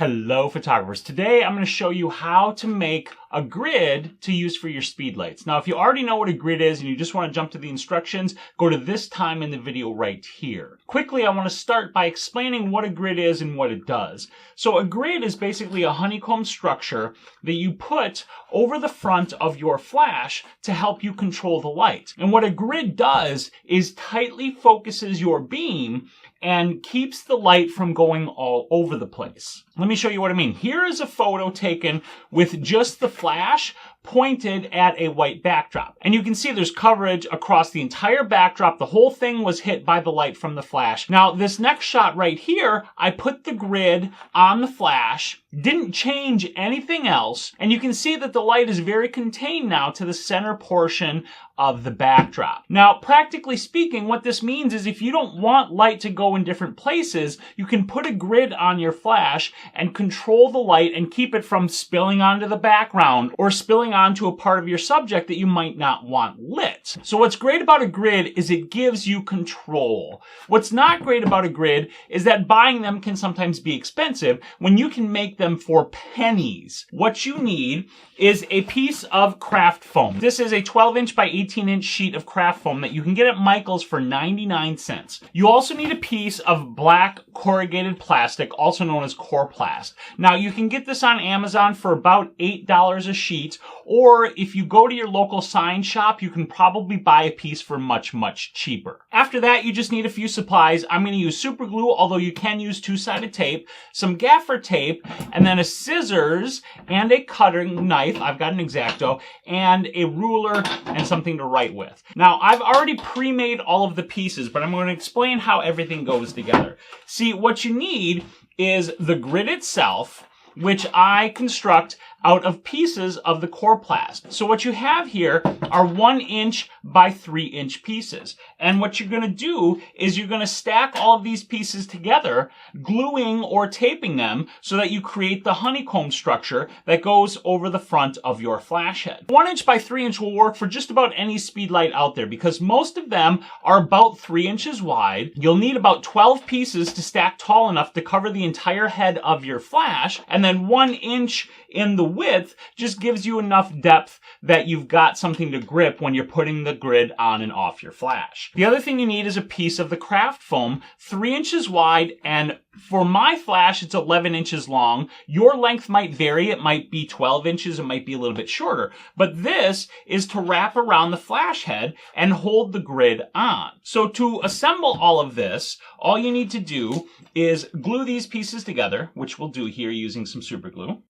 Hello photographers. Today I'm going to show you how to make a grid to use for your speedlights. Now if you already know what a grid is and you just want to jump to the instructions, go to this time in the video right here. Quickly I want to start by explaining what a grid is and what it does. So a grid is basically a honeycomb structure that you put over the front of your flash to help you control the light. And what a grid does is tightly focuses your beam and keeps the light from going all over the place. Let me show you what I mean. Here is a photo taken with just the flash pointed at a white backdrop. And you can see there's coverage across the entire backdrop. The whole thing was hit by the light from the flash. Now, this next shot right here, I put the grid on the flash, didn't change anything else, and you can see that the light is very contained now to the center portion of the backdrop. Now, practically speaking, what this means is if you don't want light to go in different places, you can put a grid on your flash and control the light and keep it from spilling onto the background or spilling onto a part of your subject that you might not want lit. So what's great about a grid is it gives you control. What's not great about a grid is that buying them can sometimes be expensive when you can make them for pennies. What you need is a piece of craft foam. This is a 12-inch by 18-inch sheet of craft foam that you can get at Michael's for 99 cents. You also need a piece of black corrugated plastic, also known as Coroplast. Now, you can get this on Amazon for about $8 a sheet, or if you go to your local sign shop, you can probably buy a piece for much, much cheaper. After that, you just need a few supplies. I'm going to use super glue, although you can use two-sided tape, some gaffer tape, and then a scissors and a cutting knife. I've got an X-Acto, and a ruler and something to write with. Now, I've already pre-made all of the pieces, but I'm going to explain how everything goes together. See, what you need is the grid itself, which I construct out of pieces of the Coroplast. So what you have here are 1-inch by 3-inch pieces. And what you're going to do is you're going to stack all of these pieces together, gluing or taping them so that you create the honeycomb structure that goes over the front of your flash head. 1-inch by 3-inch will work for just about any speedlight out there because most of them are about 3 inches wide. You'll need about 12 pieces to stack tall enough to cover the entire head of your flash, and then 1 inch in the width just gives you enough depth that you've got something to grip when you're putting the grid on and off your flash. The other thing you need is a piece of the craft foam, 3 inches wide, and for my flash, it's 11 inches long. Your length might vary. It might be 12 inches. It might be a little bit shorter. But this is to wrap around the flash head and hold the grid on. So to assemble all of this, all you need to do is glue these pieces together, which we'll do here using some super glue.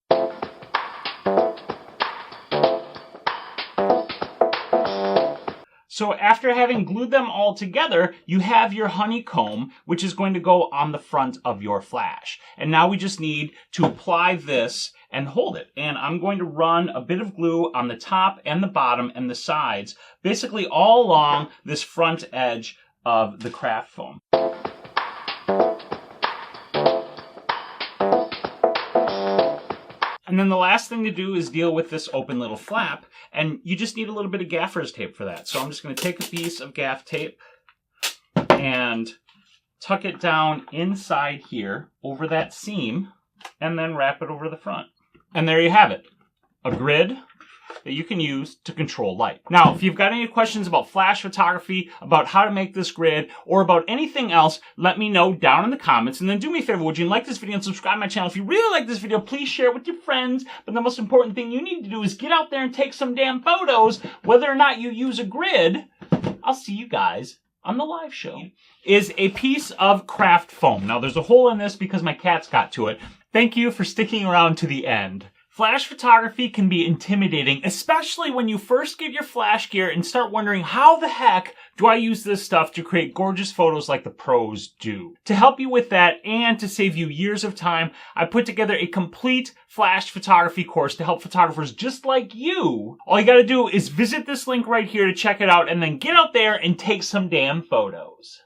So after having glued them all together, you have your honeycomb, which is going to go on the front of your flash. And now we just need to apply this and hold it. And I'm going to run a bit of glue on the top and the bottom and the sides, basically all along this front edge of the craft foam. And then the last thing to do is deal with this open little flap, and you just need a little bit of gaffer's tape for that. So I'm just going to take a piece of gaff tape and tuck it down inside here over that seam, and then wrap it over the front. And there you have it, a grid that you can use to control light. Now, if you've got any questions about flash photography, about how to make this grid, or about anything else, let me know down in the comments. And then do me a favor, would you like this video and subscribe to my channel? If you really like this video, please share it with your friends. But the most important thing you need to do is get out there and take some damn photos. Whether or not you use a grid, I'll see you guys on the live show. Is a piece of craft foam. Now, there's a hole in this because my cats got to it. Thank you for sticking around to the end. Flash photography can be intimidating, especially when you first get your flash gear and start wondering, how the heck do I use this stuff to create gorgeous photos like the pros do? To help you with that and to save you years of time, I put together a complete flash photography course to help photographers just like you. All you gotta do is visit this link right here to check it out and then get out there and take some damn photos.